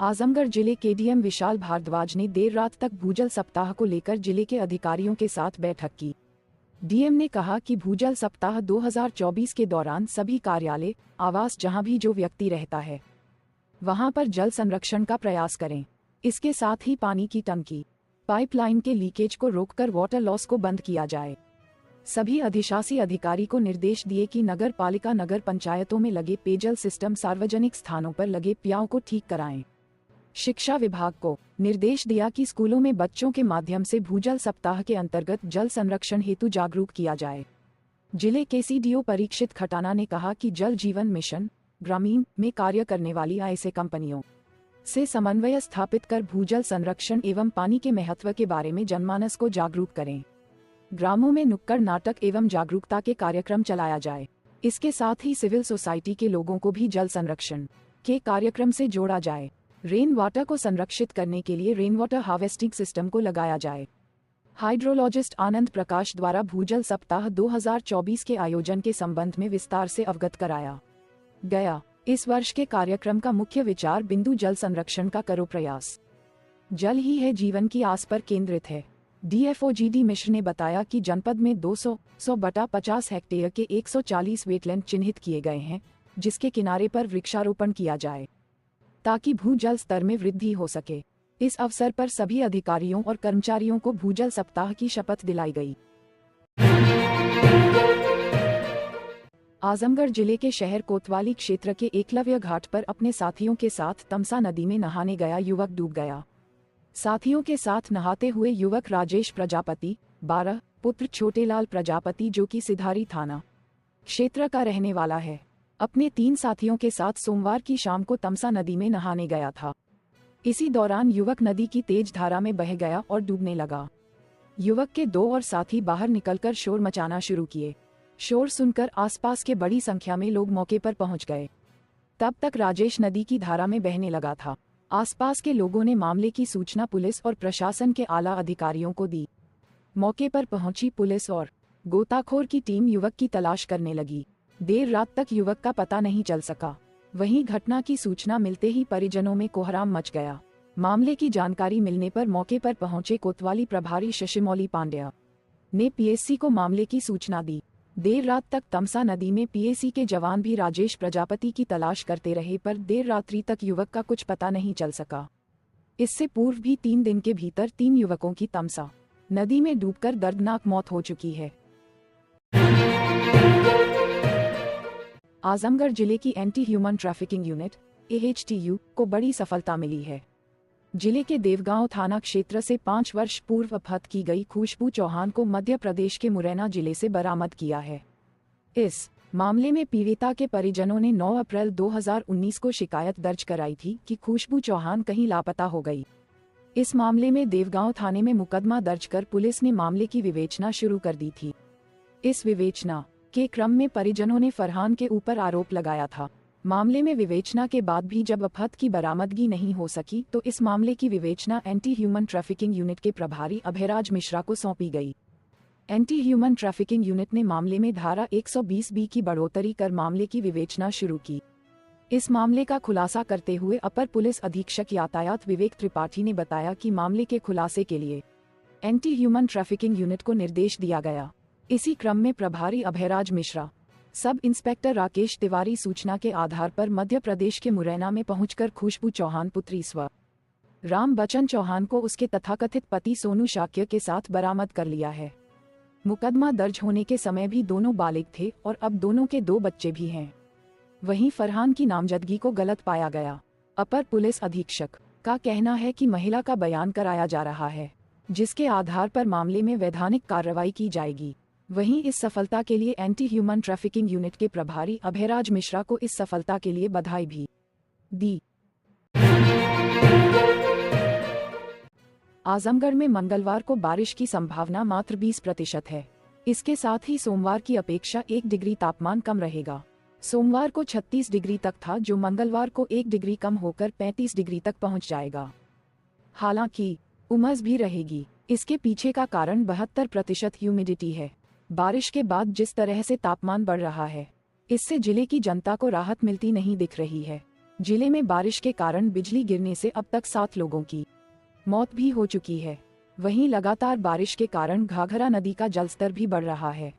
आजमगढ़ जिले के डीएम विशाल भारद्वाज ने देर रात तक भूजल सप्ताह को लेकर जिले के अधिकारियों के साथ बैठक की। डीएम ने कहा कि भूजल सप्ताह 2024 के दौरान सभी कार्यालय, आवास जहां भी जो व्यक्ति रहता है वहां पर जल संरक्षण का प्रयास करें। इसके साथ ही पानी की टंकी, पाइपलाइन के लीकेज को रोककर वाटर लॉस को बंद किया जाए। सभी अधिशासी अधिकारी को निर्देश दिए कि नगर पालिका नगर पंचायतों में लगे पेयजल सिस्टम सार्वजनिक स्थानों पर लगे प्याओं को ठीक कराएं। शिक्षा विभाग को निर्देश दिया कि स्कूलों में बच्चों के माध्यम से भूजल सप्ताह के अंतर्गत जल संरक्षण हेतु जागरूक किया जाए। जिले के सीडीओ परीक्षित खटाना ने कहा कि जल जीवन मिशन ग्रामीण में कार्य करने वाली ऐसे कंपनियों से समन्वय स्थापित कर भूजल संरक्षण एवं पानी के महत्व के बारे में जनमानस को जागरूक करें। ग्रामों में नुक्कड़ नाटक एवं जागरूकता के कार्यक्रम चलाया जाए। इसके साथ ही सिविल सोसाइटी के लोगों को भी जल संरक्षण के कार्यक्रम से जोड़ा जाए। रेन वाटर को संरक्षित करने के लिए रेन वाटर हार्वेस्टिंग सिस्टम को लगाया जाए। हाइड्रोलॉजिस्ट आनंद प्रकाश द्वारा भूजल सप्ताह 2024 के आयोजन के संबंध में विस्तार से अवगत कराया गया। इस वर्ष के कार्यक्रम का मुख्य विचार बिंदु जल संरक्षण का करो प्रयास, जल ही है जीवन की आस पर केंद्रित है। डीएफओ जीडी मिश्र ने बताया कि जनपद में 200/50 हेक्टेयर के 140 वेटलैंड चिन्हित किए गए हैं, जिसके किनारे पर वृक्षारोपण किया जाए ताकि भूजल स्तर में वृद्धि हो सके। इस अवसर पर सभी अधिकारियों और कर्मचारियों को भूजल सप्ताह की शपथ दिलाई गई। आजमगढ़ जिले के शहर कोतवाली क्षेत्र के एकलव्य घाट पर अपने साथियों के साथ तमसा नदी में नहाने गया युवक डूब गया। साथियों के साथ नहाते हुए युवक राजेश प्रजापति 12 पुत्र छोटेलाल प्रजापति जो कि सिधारी थाना क्षेत्र का रहने वाला है, अपने 3 साथियों के साथ सोमवार की शाम को तमसा नदी में नहाने गया था। इसी दौरान युवक नदी की तेज धारा में बह गया और डूबने लगा। युवक के 2 और साथी बाहर निकलकर शोर मचाना शुरू किए। शोर सुनकर आसपास के बड़ी संख्या में लोग मौके पर पहुंच गए। तब तक राजेश नदी की धारा में बहने लगा था। आसपास के लोगों ने मामले की सूचना पुलिस और प्रशासन के आला अधिकारियों को दी। मौके पर पहुंची पुलिस और गोताखोर की टीम युवक की तलाश करने लगी। देर रात तक युवक का पता नहीं चल सका। वहीं घटना की सूचना मिलते ही परिजनों में कोहराम मच गया। मामले की जानकारी मिलने पर मौके पर पहुंचे कोतवाली प्रभारी शशिमौली पांड्या ने पीएससी को मामले की सूचना दी। देर रात तक तमसा नदी में पीएससी के जवान भी राजेश प्रजापति की तलाश करते रहे, पर देर रात्रि तक युवक का कुछ पता नहीं चल सका। इससे पूर्व भी 3 दिन के भीतर 3 युवकों की तमसा नदी में डूबकर दर्दनाक मौत हो चुकी है। आजमगढ़ जिले की anti human trafficking unit AHTU को बड़ी सफलता मिली है। जिले के देवगांव थाना क्षेत्र से 5 वर्ष पूर्व अपहृत की गई खुशबू चौहान को मध्य प्रदेश के मुरैना जिले से बरामद किया है। इस मामले में पीड़िता के परिजनों ने 9 अप्रैल 2019 को शिकायत दर्ज कराई थी कि खुशबू चौहान कहीं लापता हो गई। इस मामले में देवगांव थाने में मुकदमा दर्ज कर पुलिस ने मामले की विवेचना शुरू कर दी थी। इस विवेचना के क्रम में परिजनों ने फरहान के ऊपर आरोप लगाया था। मामले में विवेचना के बाद भी जब अपहृत की बरामदगी नहीं हो सकी तो इस मामले की विवेचना एंटी ह्यूमन ट्रैफिकिंग यूनिट के प्रभारी अभयराज मिश्रा को सौंपी गई। एंटी ह्यूमन ट्रैफिकिंग यूनिट ने मामले में धारा 120B की बढ़ोतरी कर मामले की विवेचना शुरू की। इस मामले का खुलासा करते हुए अपर पुलिस अधीक्षक यातायात विवेक त्रिपाठी ने बताया कि मामले के खुलासे के लिए एंटी ह्यूमन ट्रैफिकिंग यूनिट को निर्देश दिया गया। इसी क्रम में प्रभारी अभयराज मिश्रा, सब इंस्पेक्टर राकेश तिवारी सूचना के आधार पर मध्य प्रदेश के मुरैना में पहुंचकर खुशबू चौहान पुत्री स्व राम बच्चन चौहान को उसके तथाकथित पति सोनू शाक्य के साथ बरामद कर लिया है। मुकदमा दर्ज होने के समय भी दोनों बालिग थे और अब दोनों के 2 बच्चे भी हैं। वहीं फरहान की नामजदगी को गलत पाया गया। अपर पुलिस अधीक्षक का कहना है कि महिला का बयान कराया जा रहा है, जिसके आधार पर मामले में वैधानिक कार्रवाई की जाएगी। वहीं इस सफलता के लिए एंटी ह्यूमन ट्रैफिकिंग यूनिट के प्रभारी अभयराज मिश्रा को इस सफलता के लिए बधाई भी दी। आजमगढ़ में मंगलवार को बारिश की संभावना मात्र 20% है। इसके साथ ही सोमवार की अपेक्षा 1 डिग्री तापमान कम रहेगा। सोमवार को 36 डिग्री तक था, जो मंगलवार को 1 डिग्री कम होकर 35 डिग्री तक पहुंच जाएगा। हालांकि उमस भी रहेगी। इसके पीछे का कारण 72% ह्यूमिडिटी है। बारिश के बाद जिस तरह से तापमान बढ़ रहा है, इससे जिले की जनता को राहत मिलती नहीं दिख रही है। जिले में बारिश के कारण बिजली गिरने से अब तक 7 लोगों की मौत भी हो चुकी है। वहीं लगातार बारिश के कारण घाघरा नदी का जलस्तर भी बढ़ रहा है।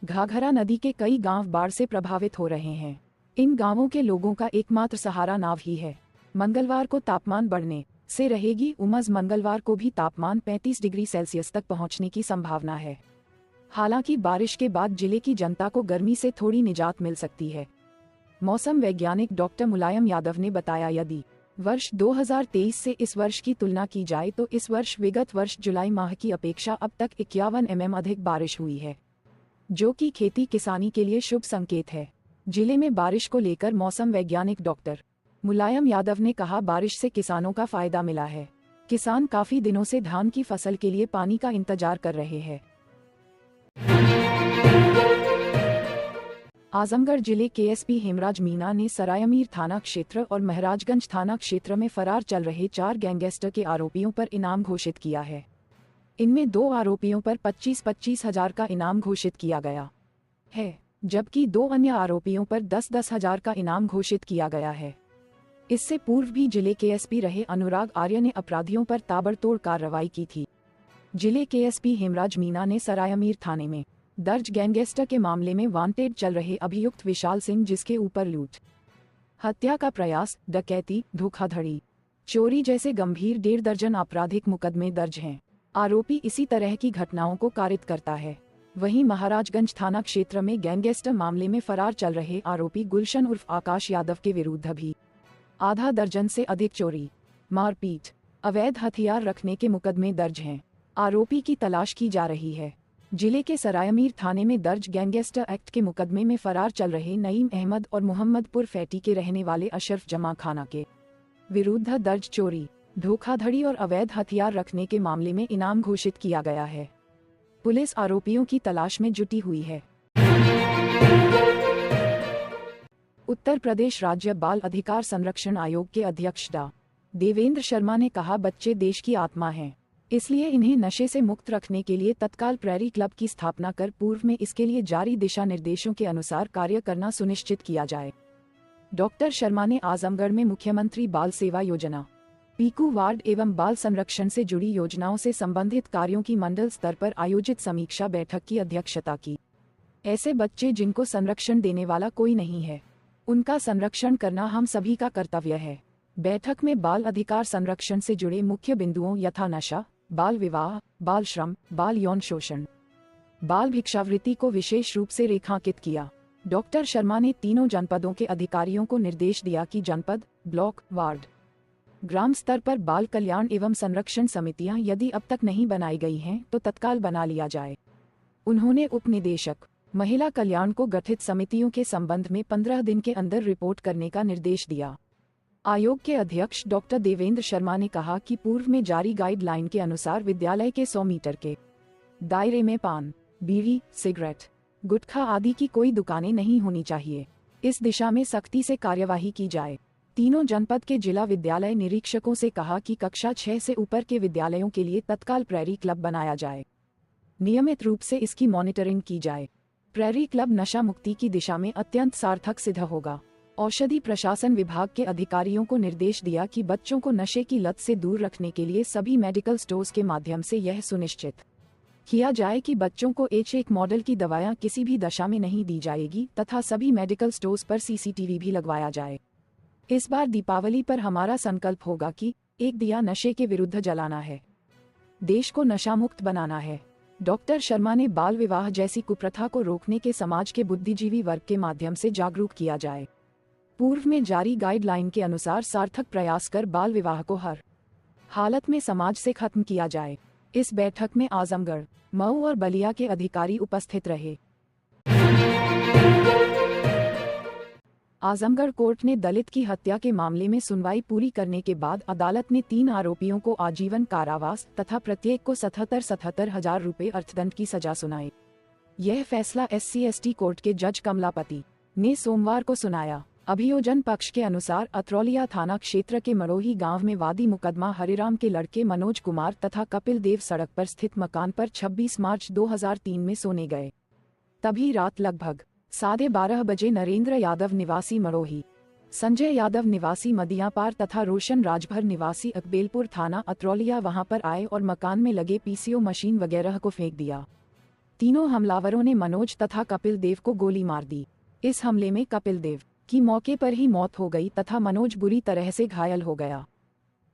घाघरा नदी के कई गांव बाढ़ से प्रभावित हो रहे हैं। इन गांवों के लोगों का एकमात्र सहारा नाव ही है। मंगलवार को तापमान बढ़ने से रहेगी उमस। मंगलवार को भी तापमान 35 डिग्री सेल्सियस तक पहुंचने की संभावना है। हालांकि बारिश के बाद जिले की जनता को गर्मी से थोड़ी निजात मिल सकती है। मौसम वैज्ञानिक डॉक्टर मुलायम यादव ने बताया, यदि वर्ष 2023 से इस वर्ष की तुलना की जाए तो इस वर्ष विगत वर्ष जुलाई माह की अपेक्षा अब तक 51 mm अधिक बारिश हुई है, जो कि खेती किसानी के लिए शुभ संकेत है। जिले में बारिश को लेकर मौसम वैज्ञानिक डॉक्टर मुलायम यादव ने कहा, बारिश से किसानों का फायदा मिला है। किसान काफी दिनों से धान की फसल के लिए पानी का इंतजार कर रहे हैं। आजमगढ़ जिले के एसपी हेमराज मीना ने सरायमीर थाना क्षेत्र और महराजगंज थाना क्षेत्र में फरार चल रहे 4 गैंगस्टर के आरोपियों पर इनाम घोषित किया है। इनमें 2 आरोपियों पर 25-25 हजार का इनाम घोषित किया गया है, जबकि 2 अन्य आरोपियों पर 10-10 हजार का इनाम घोषित किया गया है। इससे पूर्व भी जिले के एसपी रहे अनुराग आर्य ने अपराधियों पर ताबड़तोड़ कार्रवाई की थी। जिले के एसपी हेमराज मीना ने सरायमीर थाने में दर्ज गैंगस्टर के मामले में वांटेड चल रहे अभियुक्त विशाल सिंह, जिसके ऊपर लूट, हत्या का प्रयास, डकैती, धोखाधड़ी, चोरी जैसे गंभीर 1.5 दर्जन आपराधिक मुकदमे दर्ज हैं। आरोपी इसी तरह की घटनाओं को कारित करता है। वहीं महाराजगंज थाना क्षेत्र में गैंगस्टर मामले में फरार चल रहे आरोपी गुलशन उर्फ आकाश यादव के विरुद्ध भी आधा दर्जन से अधिक चोरी, मारपीट, अवैध हथियार रखने के मुकदमे दर्ज हैं। आरोपी की तलाश की जा रही है। जिले के सरायमीर थाने में दर्ज गैंगस्टर एक्ट के मुकदमे में फरार चल रहे नईम अहमद और मोहम्मदपुर फैटी के रहने वाले अशरफ जमा खाना के विरुद्ध दर्ज चोरी, धोखाधड़ी और अवैध हथियार रखने के मामले में इनाम घोषित किया गया है। पुलिस आरोपियों की तलाश में जुटी हुई है। उत्तर प्रदेश राज्य बाल अधिकार संरक्षण आयोग के अध्यक्ष डॉ. देवेंद्र शर्मा ने कहा, बच्चे देश की आत्मा हैं, इसलिए इन्हें नशे से मुक्त रखने के लिए तत्काल प्रेरी क्लब की स्थापना कर पूर्व में इसके लिए जारी दिशा निर्देशों के अनुसार कार्य करना सुनिश्चित किया जाए। डॉक्टर शर्मा ने आजमगढ़ में मुख्यमंत्री बाल सेवा योजना, पीकू वार्ड एवं बाल संरक्षण से जुड़ी योजनाओं से संबंधित कार्यों की मंडल स्तर पर आयोजित समीक्षा बैठक की अध्यक्षता की। ऐसे बच्चे जिनको संरक्षण देने वाला कोई नहीं है, उनका संरक्षण करना हम सभी का कर्तव्य है। बैठक में बाल अधिकार संरक्षण से जुड़े मुख्य बिंदुओं यथा नशा, बाल विवाह, बाल श्रम, बाल यौन शोषण, बाल भिक्षावृत्ति को विशेष रूप से रेखांकित किया। डॉक्टर शर्मा ने तीनों जनपदों के अधिकारियों को निर्देश दिया कि जनपद, ब्लॉक, वार्ड, ग्राम स्तर पर बाल कल्याण एवं संरक्षण समितियां यदि अब तक नहीं बनाई गई हैं तो तत्काल बना लिया जाए। उन्होंने उप निदेशक महिला कल्याण को गठित समितियों के संबंध में 15 दिन के अंदर रिपोर्ट करने का निर्देश दिया। आयोग के अध्यक्ष डॉक्टर देवेंद्र शर्मा ने कहा कि पूर्व में जारी गाइडलाइन के अनुसार विद्यालय के 100 मीटर के दायरे में पान, बीड़ी, सिगरेट, गुटखा आदि की कोई दुकानें नहीं होनी चाहिए। इस दिशा में सख्ती से कार्यवाही की जाए। तीनों जनपद के जिला विद्यालय निरीक्षकों से कहा कि कक्षा 6 से ऊपर के विद्यालयों के लिए तत्काल प्रेरी क्लब बनाया जाए। नियमित रूप से इसकी मॉनिटरिंग की जाए। प्रेरी क्लब नशा मुक्ति की दिशा में अत्यंत सार्थक सिद्ध होगा। औषधि प्रशासन विभाग के अधिकारियों को निर्देश दिया कि बच्चों को नशे की लत से दूर रखने के लिए सभी मेडिकल स्टोर्स के माध्यम से यह सुनिश्चित किया जाए कि बच्चों को H1 मॉडल की दवाएं किसी भी दशा में नहीं दी जाएगी तथा सभी मेडिकल स्टोर्स पर CCTV भी लगवाया जाए। इस बार दीपावली पर हमारा संकल्प होगा कि एक दिया नशे के विरुद्ध जलाना है, देश को नशा मुक्त बनाना है। डॉक्टर शर्मा ने बाल विवाह जैसी कुप्रथा को रोकने के समाज के बुद्धिजीवी वर्ग के माध्यम से जागरूक किया जाए। पूर्व में जारी गाइडलाइन के अनुसार सार्थक प्रयास कर बाल विवाह को हर हालत में समाज से खत्म किया जाए। इस बैठक में आजमगढ़, मऊ और बलिया के अधिकारी उपस्थित रहे। आजमगढ़ कोर्ट ने दलित की हत्या के मामले में सुनवाई पूरी करने के बाद अदालत ने 3 आरोपियों को आजीवन कारावास तथा प्रत्येक को 77 हजार रुपये अर्थदंड की सजा सुनाई। यह फैसला SC/ST कोर्ट के जज कमलापति ने सोमवार को सुनाया। अभियोजन पक्ष के अनुसार अतरौलिया थाना क्षेत्र के मड़ोही गांव में वादी मुकदमा हरिराम के लड़के मनोज कुमार तथा कपिल देव सड़क पर स्थित मकान पर 26 मार्च 2003 में सोने गए। तभी रात लगभग 12:30 बजे नरेंद्र यादव निवासी मड़ोही संजय यादव निवासी मदियापार तथा रोशन राजभर निवासी अकबेलपुर थाना अतरौलिया वहां पर आए और मकान में लगे पीसीओ मशीन वगैरह को फेंक दिया। तीनों हमलावरों ने मनोज तथा कपिल देव को गोली मार दी। इस हमले में कपिल देव की मौके पर ही मौत हो गई तथा मनोज बुरी तरह से घायल हो गया।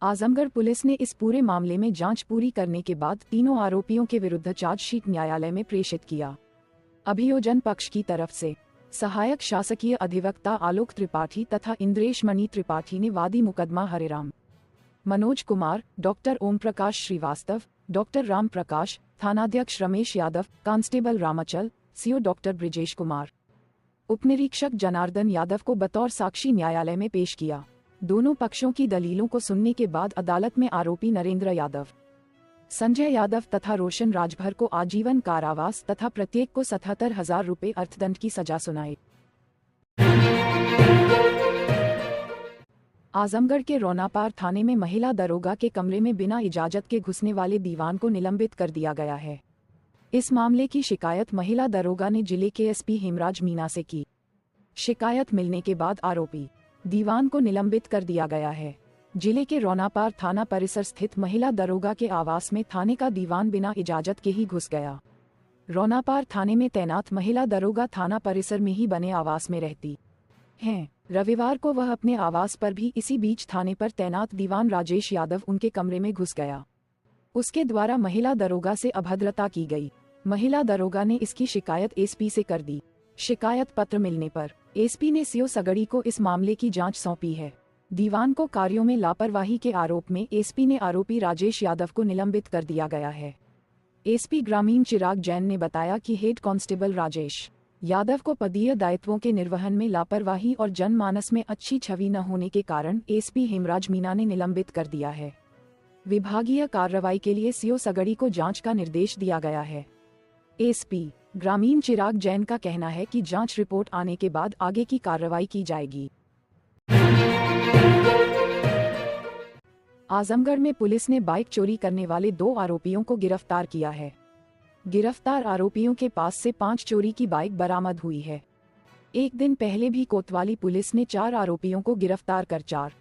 आजमगढ़ पुलिस ने इस पूरे मामले में जांच पूरी करने के बाद तीनों आरोपियों के विरुद्ध चार्जशीट न्यायालय में प्रेषित किया। अभियोजन पक्ष की तरफ से सहायक शासकीय अधिवक्ता आलोक त्रिपाठी तथा इंद्रेश मणि त्रिपाठी ने वादी मुकदमा हरेराम मनोज कुमार, डॉक्टर ओम प्रकाश श्रीवास्तव, डॉक्टर राम प्रकाश, थानाध्यक्ष Ramesh Yadav, constable Ramachal, CO doctor Brijesh Kumar, उपनिरीक्षक जनार्दन यादव को बतौर साक्षी न्यायालय में पेश किया। दोनों पक्षों की दलीलों को सुनने के बाद अदालत में आरोपी नरेंद्र यादव, संजय यादव तथा रोशन राजभर को आजीवन कारावास तथा प्रत्येक को 77,000 रुपये अर्थदंड की सजा सुनाई। आजमगढ़ के रौनापार थाने में महिला दरोगा के कमरे में बिना इजाजत के घुसने वाले दीवान को निलंबित कर दिया गया है। इस मामले की शिकायत महिला दरोगा ने जिले के एसपी हेमराज मीना से की। शिकायत मिलने के बाद आरोपी दीवान को निलंबित कर दिया गया है। जिले के रौनापार थाना परिसर स्थित महिला दरोगा के आवास में थाने का दीवान बिना इजाजत के ही घुस गया। रौनापार थाने में तैनात महिला दरोगा थाना परिसर में ही बने आवास में रहती हैं। रविवार को वह अपने आवास पर भी इसी बीच थाने पर तैनात दीवान राजेश यादव उनके कमरे में घुस गया। उसके द्वारा महिला दरोगा से अभद्रता की गई। महिला दरोगा ने इसकी शिकायत एसपी से कर दी। शिकायत पत्र मिलने पर एसपी ने सीओ सगड़ी को इस मामले की जांच सौंपी है। दीवान को कार्यों में लापरवाही के आरोप में एसपी ने आरोपी राजेश यादव को निलंबित कर दिया गया है। एसपी ग्रामीण चिराग जैन ने बताया कि हेड कांस्टेबल राजेश यादव को पदीय दायित्वों के निर्वहन में लापरवाही और जनमानस में अच्छी छवि न होने के कारण एसपी हेमराज मीना ने निलंबित कर दिया है। विभागीय कार्रवाई के लिए सीओ सगड़ी को जांच का निर्देश दिया गया है। एसपी ग्रामीण चिराग जैन का कहना है कि जांच रिपोर्ट आने के बाद आगे की कार्रवाई की जाएगी। आजमगढ़ में पुलिस ने बाइक चोरी करने वाले 2 आरोपियों को गिरफ्तार किया है। गिरफ्तार आरोपियों के पास से 5 चोरी की बाइक बरामद हुई है। एक दिन पहले भी कोतवाली पुलिस ने 4 आरोपियों को गिरफ्तार कर 4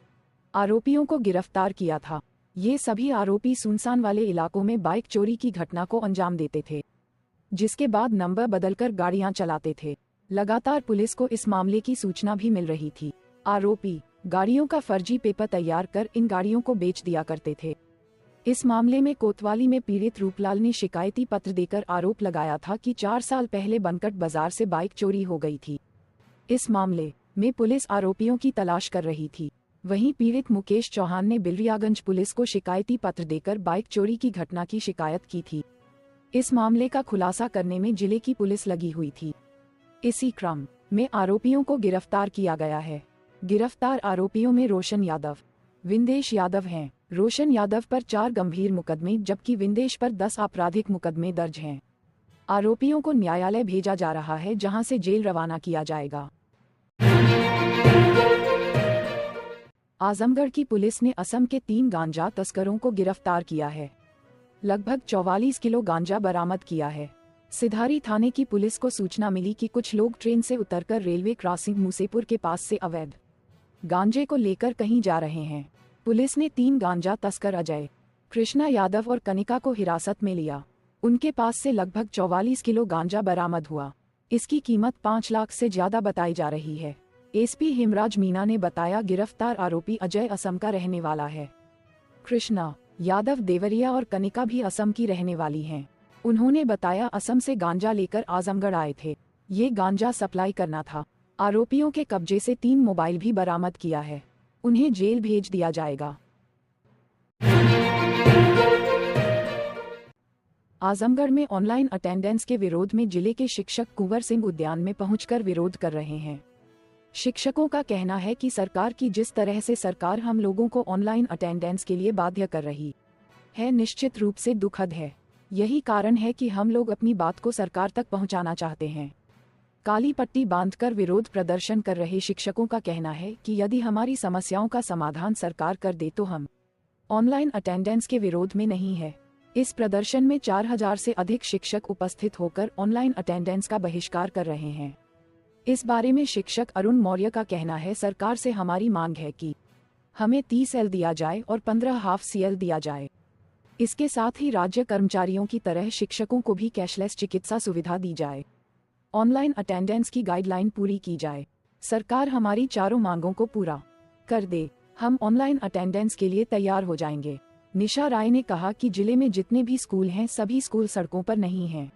आरोपियों को गिरफ्तार किया था। ये सभी आरोपी सुनसान वाले इलाकों में बाइक चोरी की घटना को अंजाम देते थे, जिसके बाद नंबर बदलकर गाड़ियां चलाते थे। लगातार पुलिस को इस मामले की सूचना भी मिल रही थी। आरोपी गाड़ियों का फर्जी पेपर तैयार कर इन गाड़ियों को बेच दिया करते थे। इस मामले में कोतवाली में पीड़ित रूपलाल ने शिकायती पत्र देकर आरोप लगाया था कि 4 साल पहले बनकट बाजार से बाइक चोरी हो गई थी। इस मामले में पुलिस आरोपियों की तलाश कर रही थी। वहीं पीड़ित मुकेश चौहान ने बिलरियागंज पुलिस को शिकायती पत्र देकर बाइक चोरी की घटना की शिकायत की थी। इस मामले का खुलासा करने में जिले की पुलिस लगी हुई थी। इसी क्रम में आरोपियों को गिरफ्तार किया गया है। गिरफ्तार आरोपियों में रोशन यादव, विंदेश यादव हैं। रोशन यादव पर 4 गंभीर मुकदमे जबकि विंदेश पर 10 आपराधिक मुकदमे दर्ज हैं। आरोपियों को न्यायालय भेजा जा रहा है, जहां से जेल रवाना किया जाएगा। आजमगढ़ की पुलिस ने असम के 3 गांजा तस्करों को गिरफ्तार किया है। लगभग 44 किलो गांजा बरामद किया है। सिधारी थाने की पुलिस को सूचना मिली कि कुछ लोग ट्रेन से उतरकर रेलवे क्रॉसिंग मूसेपुर के पास से अवैध गांजे को लेकर कहीं जा रहे हैं। पुलिस ने 3 गांजा तस्कर अजय, कृष्णा यादव और कनिका को हिरासत में लिया। उनके पास से लगभग 44 किलो गांजा बरामद हुआ। इसकी कीमत 5 लाख से ज्यादा बताई जा रही है। एसपी हेमराज मीना ने बताया, गिरफ्तार आरोपी अजय असम का रहने वाला है। कृष्णा यादव देवरिया और कनिका भी असम की रहने वाली हैं। उन्होंने बताया, असम से गांजा लेकर आजमगढ़ आए थे। ये गांजा सप्लाई करना था। आरोपियों के कब्जे से 3 मोबाइल भी बरामद किया है। उन्हें जेल भेज दिया जाएगा। आजमगढ़ में ऑनलाइन अटेंडेंस के विरोध में जिले के शिक्षक कुंवर सिंह उद्यान में पहुंचकर विरोध कर रहे हैं। शिक्षकों का कहना है कि सरकार की जिस तरह से सरकार हम लोगों को ऑनलाइन अटेंडेंस के लिए बाध्य कर रही है, निश्चित रूप से दुखद है। यही कारण है कि हम लोग अपनी बात को सरकार तक पहुंचाना चाहते हैं। काली पट्टी बांधकर विरोध प्रदर्शन कर रहे शिक्षकों का कहना है कि यदि हमारी समस्याओं का समाधान सरकार कर दे तो हम ऑनलाइन अटेंडेंस के विरोध में नहीं है। इस प्रदर्शन में 4000 से अधिक शिक्षक उपस्थित होकर ऑनलाइन अटेंडेंस का बहिष्कार कर रहे हैं। इस बारे में शिक्षक अरुण मौर्य का कहना है, सरकार से हमारी मांग है कि हमें 30 L दिया जाए और 15 हाफ CL दिया जाए। इसके साथ ही राज्य कर्मचारियों की तरह शिक्षकों को भी कैशलेस चिकित्सा सुविधा दी जाए। ऑनलाइन अटेंडेंस की गाइडलाइन पूरी की जाए। सरकार हमारी चारों मांगों को पूरा कर दे, हम ऑनलाइन अटेंडेंस के लिए तैयार हो जाएंगे। निशा राय ने कहा कि जिले में जितने भी स्कूल हैं सभी स्कूल सड़कों पर नहीं हैं।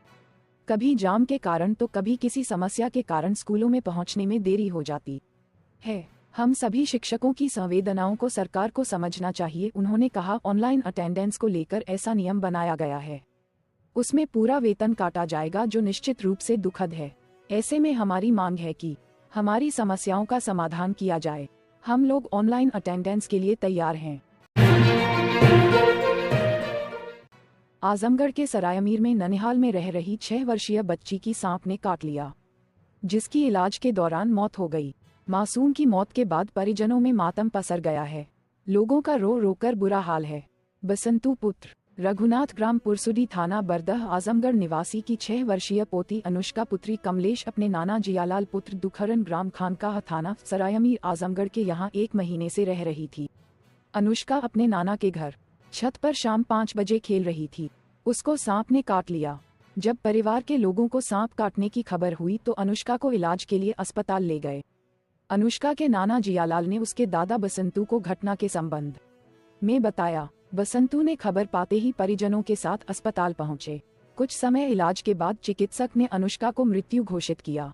कभी जाम के कारण तो कभी किसी समस्या के कारण स्कूलों में पहुंचने में देरी हो जाती है। हम सभी शिक्षकों की संवेदनाओं को सरकार को समझना चाहिए। उन्होंने कहा, ऑनलाइन अटेंडेंस को लेकर ऐसा नियम बनाया गया है, उसमें पूरा वेतन काटा जाएगा, जो निश्चित रूप से दुखद है। ऐसे में हमारी मांग है कि हमारी समस्याओं का समाधान किया जाए। हम लोग ऑनलाइन अटेंडेंस के लिए तैयार हैं। आजमगढ़ के सरायमीर में ननिहाल में रह रही 6 वर्षीय बच्ची की सांप ने काट लिया, जिसकी इलाज के दौरान मौत हो गई। मासूम की मौत के बाद परिजनों में मातम पसर गया है। लोगों का रो रो कर बुरा हाल है। बसंतु पुत्र रघुनाथ ग्राम पुरसुडी थाना बरदह आजमगढ़ निवासी की 6 वर्षीय पोती अनुष्का पुत्री कमलेश अपने नाना जियालाल पुत्र दुखरन ग्राम खानकाह थाना सरायमीर आजमगढ़ के यहाँ 1 महीने से रह रही थी। अनुष्का अपने नाना के घर छत पर शाम 5 बजे खेल रही थी। उसको सांप ने काट लिया। जब परिवार के लोगों को सांप काटने की खबर हुई तो अनुष्का को इलाज के लिए अस्पताल ले गए। अनुष्का के नाना जियालाल ने उसके दादा बसंतु को घटना के संबंध में बताया। बसंतु ने खबर पाते ही परिजनों के साथ अस्पताल पहुंचे। कुछ समय इलाज के बाद चिकित्सक ने अनुष्का को मृत्यु घोषित किया।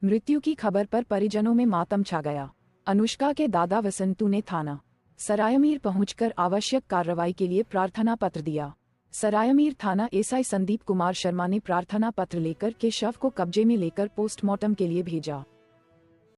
मृत्यु की खबर पर परिजनों में मातम छा गया। अनुष्का के दादा बसंतु ने थाना सरायमीर पहुंचकर आवश्यक कार्रवाई के लिए प्रार्थना पत्र दिया। सरायमीर थाना एसआई संदीप कुमार शर्मा ने प्रार्थना पत्र लेकर के शव को कब्जे में लेकर पोस्टमार्टम के लिए भेजा।